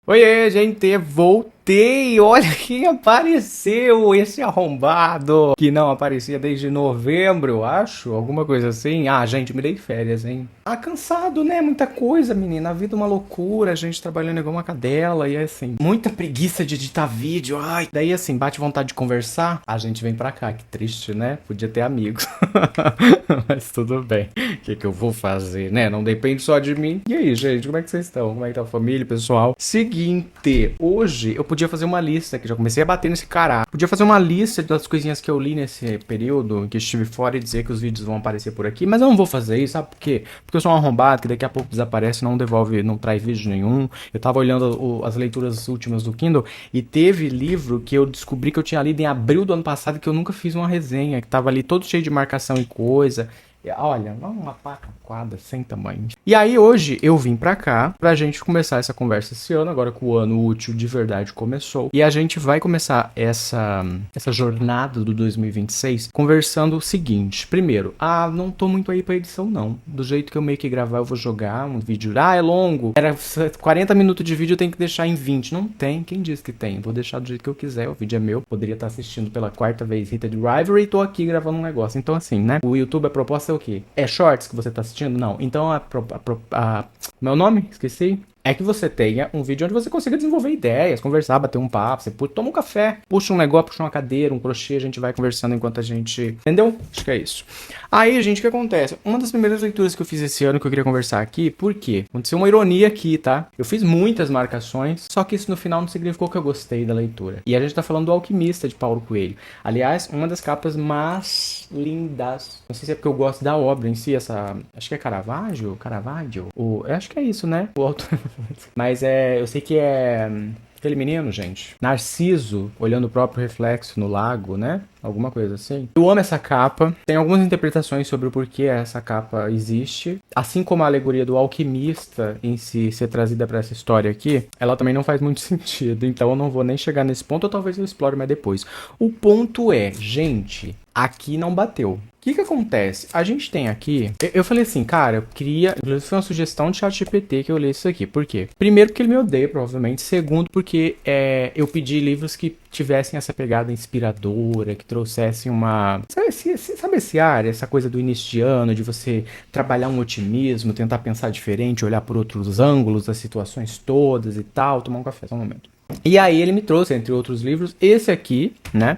Oiê, gente, voltei! Olha quem apareceu! Esse arrombado que não aparecia desde novembro, eu acho, alguma coisa assim. Ah, gente, me dei férias, hein? Ah, cansado, né? Muita coisa, menina. A vida é uma loucura, a gente trabalhando igual uma cadela e assim, muita preguiça de editar vídeo. Ai, daí assim, bate vontade de conversar, a gente vem pra cá. Que triste, né? Podia ter amigos. Mas tudo bem. O que eu vou fazer, né? Não depende só de mim. E aí, gente, como é que vocês estão? Como é que tá a família, pessoal? Seguinte, hoje eu podia fazer uma lista, que já comecei a bater nesse cara. Podia fazer uma lista das coisinhas que eu li nesse período em que estive fora e dizer que os vídeos vão aparecer por aqui, mas eu não vou fazer isso, sabe por quê? Porque eu sou um arrombado que daqui a pouco desaparece, não devolve, não traz vídeo nenhum. Eu tava olhando as leituras últimas do Kindle e teve livro que eu descobri que eu tinha lido em abril do ano passado que eu nunca fiz uma resenha, que tava ali todo cheio de marcação e coisa. Olha, uma pataquada sem tamanho. E aí hoje eu vim pra cá pra gente começar essa conversa esse ano, agora que o ano útil de verdade começou. E a gente vai começar essa jornada do 2026 conversando o seguinte. Primeiro, não tô muito aí pra edição não. Do jeito que eu meio que gravar eu vou jogar um vídeo. É longo. Era 40 minutos de vídeo, eu tenho que deixar em 20. Não tem, quem disse que tem? Vou deixar do jeito que eu quiser, o vídeo é meu. Poderia estar assistindo pela quarta vez Rita de Rivalry e tô aqui gravando um negócio. Então assim, né? O YouTube, a proposta é o quê? É shorts que você tá assistindo? Não. Então meu nome? Esqueci. É que você tenha um vídeo onde você consiga desenvolver ideias, conversar, bater um papo, você toma um café, puxa um negócio, puxa uma cadeira, um crochê, a gente vai conversando enquanto a gente... Entendeu? Acho que é isso. Aí, gente, o que acontece? Uma das primeiras leituras que eu fiz esse ano que eu queria conversar aqui, por quê? Aconteceu uma ironia aqui, tá? Eu fiz muitas marcações, só que isso no final não significou que eu gostei da leitura. E a gente tá falando do Alquimista, de Paulo Coelho. Aliás, uma das capas mais lindas. Não sei se é porque eu gosto da obra em si, acho que é Caravaggio? Eu acho que é isso, né? O autor... Mas eu sei que é aquele menino, gente, Narciso, olhando o próprio reflexo no lago, né? Alguma coisa assim. Eu amo essa capa. Tem algumas interpretações sobre o porquê essa capa existe. Assim como a alegoria do alquimista em si ser trazida para essa história aqui, ela também não faz muito sentido. Então eu não vou nem chegar nesse ponto, ou talvez eu explore mais depois. O ponto é, gente, aqui não bateu. O que acontece? A gente tem aqui... Eu falei assim, cara, eu queria... Inclusive foi uma sugestão de ChatGPT que eu li isso aqui. Por quê? Primeiro, porque ele me odeia, provavelmente. Segundo, porque eu pedi livros que tivessem essa pegada inspiradora, que trouxessem uma... Sabe esse ar? Essa coisa do início de ano, de você trabalhar um otimismo, tentar pensar diferente, olhar por outros ângulos, as situações todas e tal. Tomar um café, só um momento. E aí ele me trouxe, entre outros livros, esse aqui, né?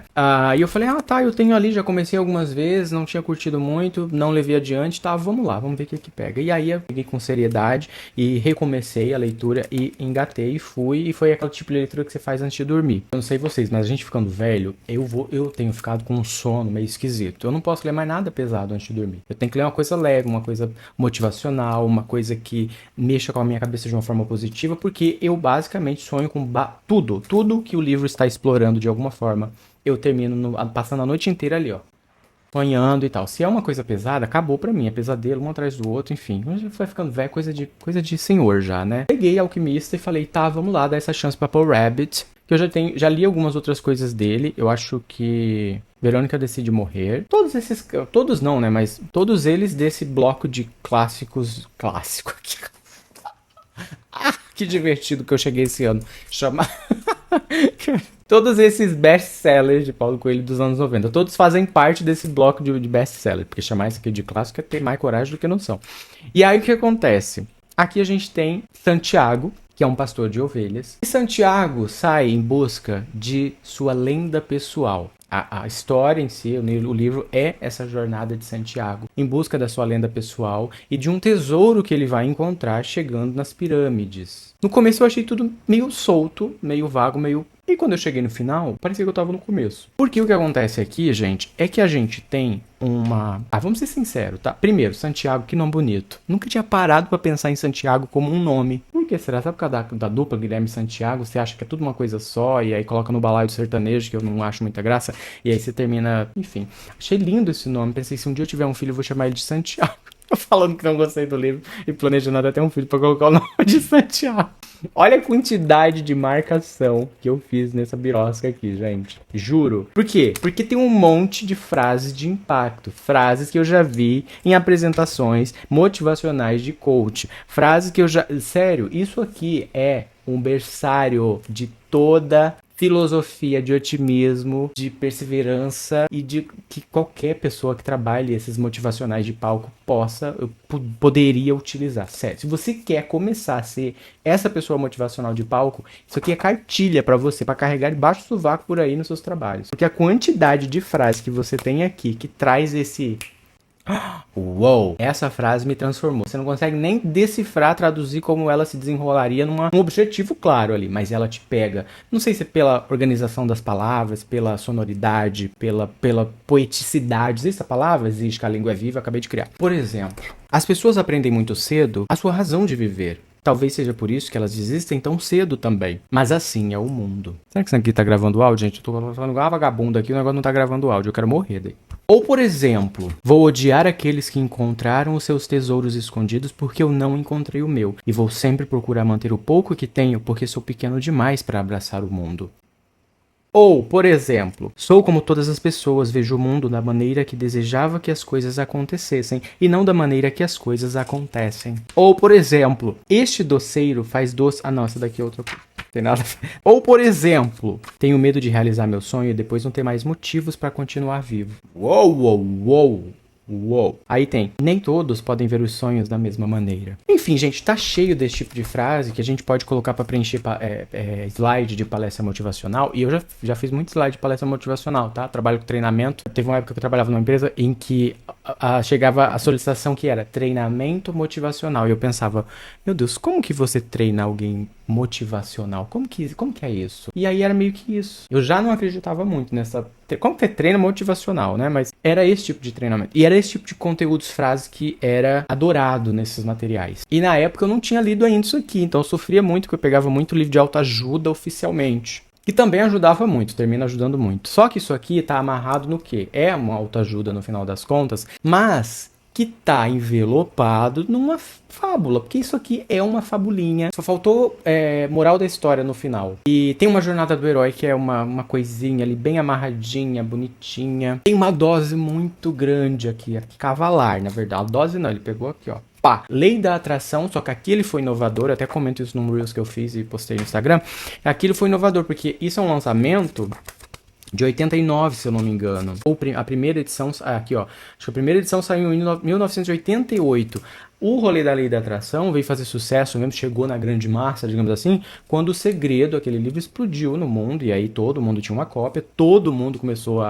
E eu falei, tá, eu tenho ali, já comecei algumas vezes, não tinha curtido muito, não levei adiante, tá, vamos lá, vamos ver o que pega. E aí eu peguei com seriedade e recomecei a leitura e engatei e fui, e foi aquele tipo de leitura que você faz antes de dormir. Eu não sei vocês, mas a gente ficando velho, eu tenho ficado com um sono meio esquisito. Eu não posso ler mais nada pesado antes de dormir. Eu tenho que ler uma coisa leve, uma coisa motivacional, uma coisa que mexa com a minha cabeça de uma forma positiva, porque eu basicamente sonho com tudo que o livro está explorando de alguma forma, eu termino passando a noite inteira ali, ó, sonhando e tal. Se é uma coisa pesada, acabou pra mim, é pesadelo um atrás do outro, enfim. Vai ficando velho, coisa de senhor já, né? Peguei Alquimista e falei, tá, vamos lá, dar essa chance pra Paul Rabbit, que eu já li algumas outras coisas dele. Eu acho que Verônica Decide Morrer. Todos não, né, mas todos eles desse bloco de clássico aqui. Que divertido que eu cheguei esse ano. Todos esses best-sellers de Paulo Coelho dos anos 90, todos fazem parte desse bloco de best-seller, porque chamar isso aqui de clássico é ter mais coragem do que noção. E aí o que acontece? Aqui a gente tem Santiago, que é um pastor de ovelhas. E Santiago sai em busca de sua lenda pessoal. A história em si, o livro é essa jornada de Santiago em busca da sua lenda pessoal e de um tesouro que ele vai encontrar chegando nas pirâmides. No começo eu achei tudo meio solto, meio vago, meio... E quando eu cheguei no final, parecia que eu tava no começo. Porque o que acontece aqui, gente, é que a gente tem uma... vamos ser sinceros, tá? Primeiro, Santiago, que nome bonito. Nunca tinha parado pra pensar em Santiago como um nome. Por que será? Sabe por causa da dupla Guilherme e Santiago? Você acha que é tudo uma coisa só e aí coloca no balaio do sertanejo, que eu não acho muita graça, e aí você termina... Enfim, achei lindo esse nome. Pensei, se um dia eu tiver um filho, eu vou chamar ele de Santiago. Falando que não gostei do livro e planejando até ter um filho pra colocar o nome de Santiago. Olha a quantidade de marcação que eu fiz nessa birosca aqui, gente. Juro. Por quê? Porque tem um monte de frases de impacto. Frases que eu já vi em apresentações motivacionais de coach. Frases que eu já... Sério, isso aqui é um berçário de toda filosofia de otimismo, de perseverança e de que qualquer pessoa que trabalhe esses motivacionais de palco poderia utilizar. Sério, se você quer começar a ser essa pessoa motivacional de palco, isso aqui é cartilha pra você, pra carregar debaixo do sovaco por aí nos seus trabalhos. Porque a quantidade de frases que você tem aqui que traz esse... Uou! Essa frase me transformou. Você não consegue nem decifrar, traduzir como ela se desenrolaria num objetivo claro ali, mas ela te pega. Não sei se é pela organização das palavras, pela sonoridade, pela poeticidade. Existe essa palavra? Existe, que a língua é viva, eu acabei de criar. Por exemplo, as pessoas aprendem muito cedo a sua razão de viver. Talvez seja por isso que elas desistem tão cedo também. Mas assim é o mundo. Será que isso aqui tá gravando áudio, gente? Eu tô falando igual uma vagabunda aqui, o negócio não tá gravando áudio. Eu quero morrer daí. Ou, por exemplo, vou odiar aqueles que encontraram os seus tesouros escondidos porque eu não encontrei o meu. E vou sempre procurar manter o pouco que tenho porque sou pequeno demais para abraçar o mundo. Ou, por exemplo, sou como todas as pessoas, vejo o mundo da maneira que desejava que as coisas acontecessem e não da maneira que as coisas acontecem. Ou, por exemplo, este doceiro faz doce... Ah, não, essa daqui é outra coisa. Tem nada. Ou, por exemplo, tenho medo de realizar meu sonho e depois não ter mais motivos para continuar vivo. Uou, uou, uou. Uou. Aí tem, nem todos podem ver os sonhos da mesma maneira. Enfim, gente, tá cheio desse tipo de frase que a gente pode colocar para preencher slide de palestra motivacional. E eu já fiz muito slide de palestra motivacional, tá? Trabalho com treinamento. Teve uma época que eu trabalhava numa empresa em que chegava a solicitação que era treinamento motivacional. E eu pensava, meu Deus, como que você treina alguém motivacional? Como que é isso? E aí era meio que isso. Eu já não acreditava muito nessa... Como que é treino motivacional, né? Mas era esse tipo de treinamento. E era esse tipo de conteúdos, frases que era adorado nesses materiais. E na época eu não tinha lido ainda isso aqui, então eu sofria muito, porque eu pegava muito livro de autoajuda oficialmente. Que também ajudava muito, termina ajudando muito. Só que isso aqui tá amarrado no quê? É uma autoajuda no final das contas, mas que tá envelopado numa fábula, porque isso aqui é uma fabulinha. Só faltou moral da história no final. E tem uma jornada do herói que é uma coisinha ali bem amarradinha, bonitinha. Tem uma dose muito grande aqui, cavalar, na verdade. A dose não, ele pegou aqui, ó. Pá, lei da atração, só que aqui ele foi inovador, eu até comento isso num Reels que eu fiz e postei no Instagram. Aqui ele foi inovador, porque isso é um lançamento de 89, se eu não me engano. Ou a primeira edição... aqui, ó. Acho que a primeira edição saiu em 1988. O rolê da lei da atração veio fazer sucesso mesmo, chegou na grande massa, digamos assim, quando O Segredo, aquele livro, explodiu no mundo, e aí todo mundo tinha uma cópia, todo mundo começou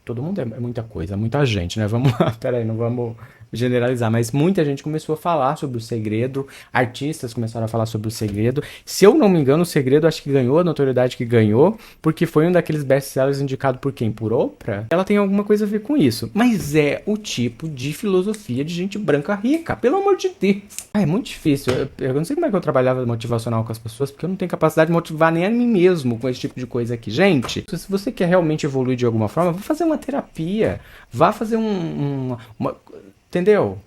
todo mundo é muita coisa, muita gente, né? Vamos lá, peraí, não vamos generalizar, mas muita gente começou a falar sobre O Segredo, artistas começaram a falar sobre O Segredo. Se eu não me engano, O Segredo acho que ganhou a notoriedade que ganhou, porque foi um daqueles best-sellers indicado por quem? Por Oprah? Ela tem alguma coisa a ver com isso, mas é o tipo de filosofia de gente branca rica, pelo amor de Deus. É muito difícil, eu não sei como é que eu trabalhava motivacional com as pessoas, porque eu não tenho capacidade de motivar nem a mim mesmo com esse tipo de coisa aqui. Gente, se você quer realmente evoluir de alguma forma, vá fazer uma terapia, vá fazer entendeu?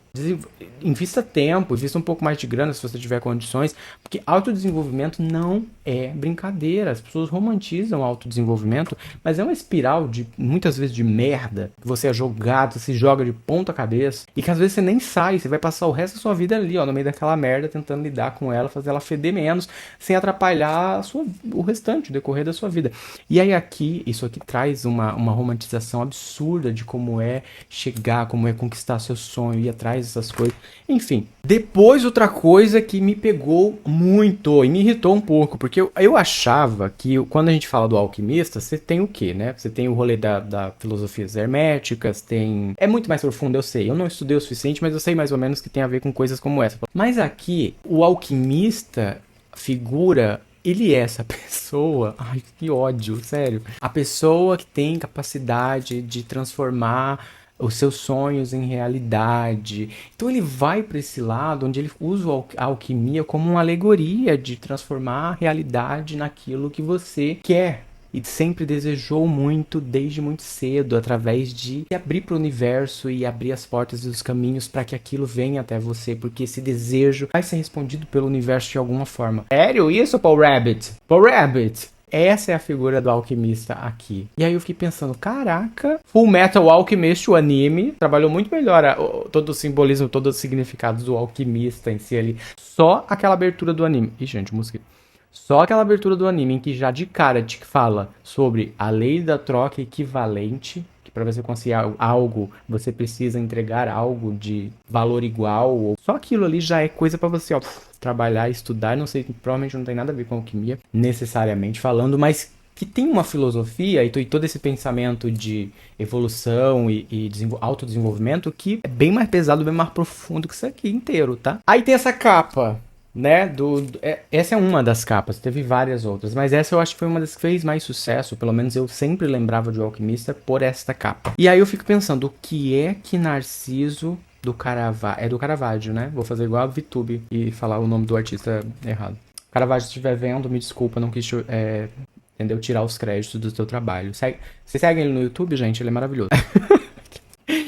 Invista tempo, invista um pouco mais de grana se você tiver condições, porque autodesenvolvimento não é brincadeira. As pessoas romantizam o autodesenvolvimento, mas é uma espiral de, muitas vezes, de merda, que você é jogado, você se joga de ponta cabeça, e que às vezes você nem sai, você vai passar o resto da sua vida ali, ó, no meio daquela merda, tentando lidar com ela, fazer ela feder menos, sem atrapalhar o restante, o decorrer da sua vida. E aí isso aqui traz uma romantização absurda de como é chegar, como é conquistar seu sonho, ir atrás essas coisas. Enfim, depois outra coisa que me pegou muito e me irritou um pouco, porque eu achava que quando a gente fala do alquimista, você tem o quê, né? Você tem o rolê da filosofias herméticas, é muito mais profundo, eu sei. Eu não estudei o suficiente, mas eu sei mais ou menos que tem a ver com coisas como essa. Mas aqui, o alquimista figura... Ele é essa pessoa... Ai, que ódio, sério. A pessoa que tem capacidade de transformar os seus sonhos em realidade. Então ele vai para esse lado onde ele usa a alquimia como uma alegoria de transformar a realidade naquilo que você quer. e sempre desejou muito desde muito cedo, através de se abrir para o universo e abrir as portas e os caminhos para que aquilo venha até você, porque esse desejo vai ser respondido pelo universo de alguma forma. Sério isso, Paul Rabbit? Paul Rabbit! Essa é a figura do alquimista aqui. E aí eu fiquei pensando, caraca, Full Metal Alchemist, o anime, trabalhou muito melhor todo o simbolismo, todo o significado do alquimista em si ali. Só aquela abertura do anime. Ih, gente, música. Só aquela abertura do anime em que já de cara te fala sobre a lei da troca equivalente, que para você conseguir algo, você precisa entregar algo de valor igual. Ou... Só aquilo ali já é coisa para você, ó, trabalhar, estudar. Não sei, provavelmente não tem nada a ver com alquimia, necessariamente falando, mas que tem uma filosofia e todo esse pensamento de evolução e autodesenvolvimento que é bem mais pesado, bem mais profundo que isso aqui inteiro, tá? Aí tem essa capa, né, essa é uma das capas, teve várias outras, mas essa eu acho que foi uma das que fez mais sucesso, pelo menos eu sempre lembrava de O Alquimista por esta capa. E aí eu fico pensando, o que é que Narciso do Caravaggio, é do Caravaggio, né? Vou fazer igual a VTube e falar o nome do artista errado. Caravaggio, se estiver vendo, me desculpa, não quis, entendeu? Tirar os créditos do teu trabalho. Você segue ele no YouTube, gente? Ele é maravilhoso.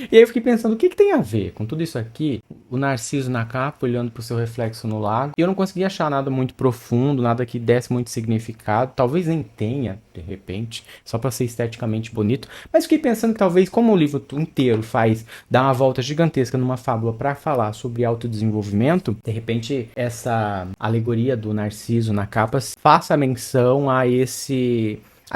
E aí eu fiquei pensando, o que tem a ver com tudo isso aqui? O Narciso na capa, olhando pro seu reflexo no lago. E eu não consegui achar nada muito profundo, nada que desse muito significado. Talvez nem tenha, de repente, só pra ser esteticamente bonito. Mas fiquei pensando que talvez, como o livro inteiro dá uma volta gigantesca numa fábula pra falar sobre autodesenvolvimento, de repente essa alegoria do Narciso na capa faça menção a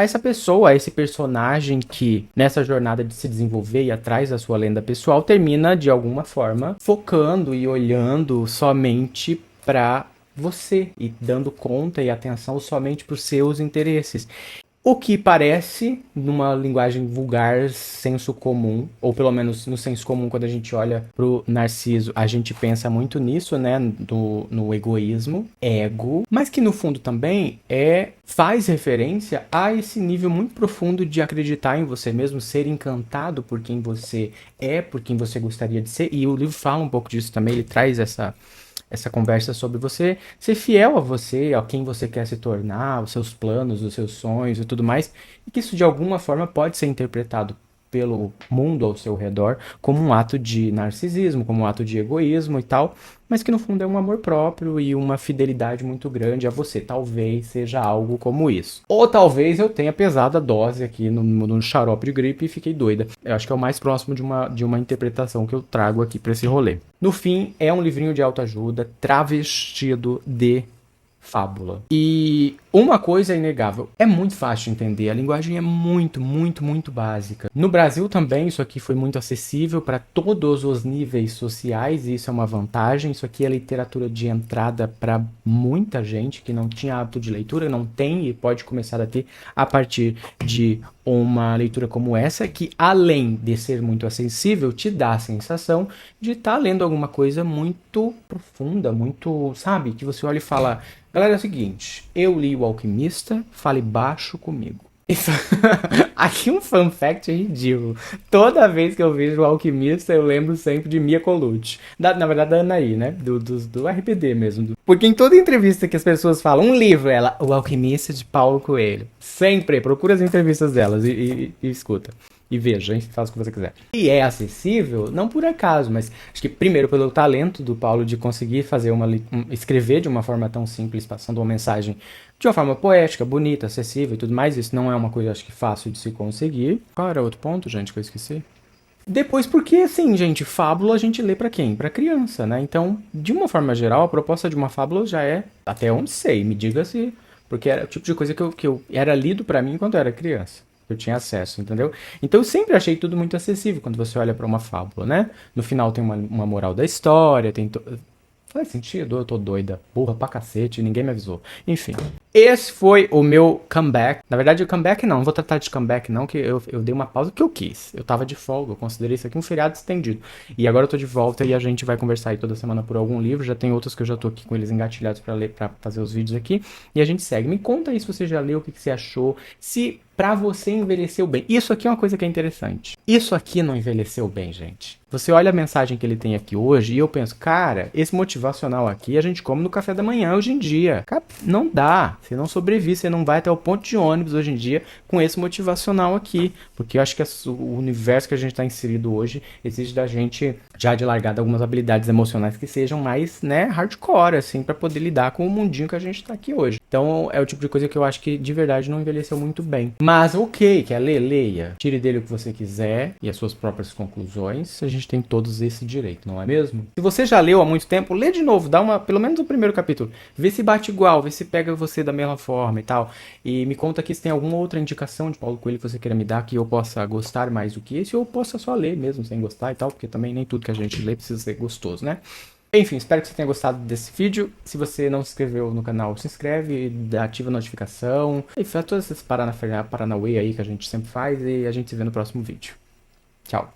essa pessoa, a esse personagem que, nessa jornada de se desenvolver e atrás da sua lenda pessoal, termina, de alguma forma, focando e olhando somente para você e dando conta e atenção somente para os seus interesses. O que parece, numa linguagem vulgar, senso comum, ou pelo menos no senso comum, quando a gente olha pro Narciso, a gente pensa muito nisso, né, no egoísmo, ego, mas que no fundo também faz referência a esse nível muito profundo de acreditar em você mesmo, ser encantado por quem você é, por quem você gostaria de ser, e o livro fala um pouco disso também, ele traz essa conversa sobre você ser fiel a você, a quem você quer se tornar, os seus planos, os seus sonhos e tudo mais, e que isso de alguma forma pode ser interpretado pelo mundo ao seu redor como um ato de narcisismo, como um ato de egoísmo e tal, mas que no fundo é um amor próprio e uma fidelidade muito grande a você. Talvez seja algo como isso. Ou talvez eu tenha pesado a dose aqui no xarope de gripe e fiquei doida. Eu acho que é o mais próximo de uma interpretação que eu trago aqui para esse rolê. No fim, é um livrinho de autoajuda travestido de fábula. E uma coisa é inegável, é muito fácil de entender, a linguagem é muito, muito, muito básica. No Brasil também isso aqui foi muito acessível para todos os níveis sociais, e isso é uma vantagem. Isso aqui é literatura de entrada para muita gente que não tinha hábito de leitura, não tem e pode começar a ter a partir de uma leitura como essa, que além de ser muito acessível, te dá a sensação de estar lendo alguma coisa muito profunda, muito, sabe, que você olha e fala: galera, é o seguinte, eu li O Alquimista, fale baixo comigo. Isso... Aqui um fun fact ridículo. Toda vez que eu vejo O Alquimista, eu lembro sempre de Mia Colucci. Na verdade, da Anaí, né? Do RBD mesmo. Porque em toda entrevista que as pessoas falam, um livro, ela, O Alquimista de Paulo Coelho. Sempre, procura as entrevistas delas e escuta. E veja, faz o que você quiser. E é acessível, não por acaso, mas acho que primeiro pelo talento do Paulo de conseguir fazer escrever de uma forma tão simples, passando uma mensagem de uma forma poética, bonita, acessível e tudo mais. Isso não é uma coisa, acho que, fácil de se conseguir. Qual era outro ponto, gente, que eu esqueci? Depois, porque, assim, gente, fábula a gente lê pra quem? Pra criança, né? Então, de uma forma geral, a proposta de uma fábula já é, até onde sei, me diga se... Porque era o tipo de coisa que eu era lido pra mim quando eu era criança. Eu tinha acesso, entendeu? Então eu sempre achei tudo muito acessível quando você olha pra uma fábula, né? No final tem uma moral da história, tem... Faz sentido? Eu tô doida. Burra pra cacete, ninguém me avisou. Enfim. Esse foi o meu comeback. Na verdade, o comeback não vou tratar de comeback não, que eu dei uma pausa que eu quis. Eu tava de folga, eu considerei isso aqui um feriado estendido. E agora eu tô de volta e a gente vai conversar aí toda semana por algum livro. Já tem outros que eu já tô aqui com eles engatilhados pra ler, pra fazer os vídeos aqui. E a gente segue. Me conta aí se você já leu, o que você achou. Se pra você envelheceu bem. Isso aqui é uma coisa que é interessante. Isso aqui não envelheceu bem, gente. Você olha a mensagem que ele tem aqui hoje e eu penso, cara, esse motivacional aqui a gente come no café da manhã hoje em dia. Cara, não dá. Você não sobrevive, você não vai até o ponto de ônibus hoje em dia com esse motivacional aqui. Porque eu acho que o universo que a gente está inserido hoje exige da gente, já de largada, algumas habilidades emocionais que sejam mais, né, hardcore, assim, para poder lidar com o mundinho que a gente tá aqui hoje. Então é o tipo de coisa que eu acho que de verdade não envelheceu muito bem. Mas ok, quer ler? Leia. Tire dele o que você quiser e as suas próprias conclusões. A gente tem todos esse direito, não é mesmo? Se você já leu há muito tempo, lê de novo, dá pelo menos o primeiro capítulo. Vê se bate igual, vê se pega você da mesma forma e tal. E me conta aqui se tem alguma outra indicação de Paulo Coelho que você queira me dar que eu possa gostar mais do que esse, ou possa só ler mesmo sem gostar e tal, porque também nem tudo que a gente lê precisa ser gostoso, né? Enfim, espero que você tenha gostado desse vídeo. Se você não se inscreveu no canal, se inscreve, ativa a notificação. E faz todas essas paranauê aí que a gente sempre faz e a gente se vê no próximo vídeo. Tchau.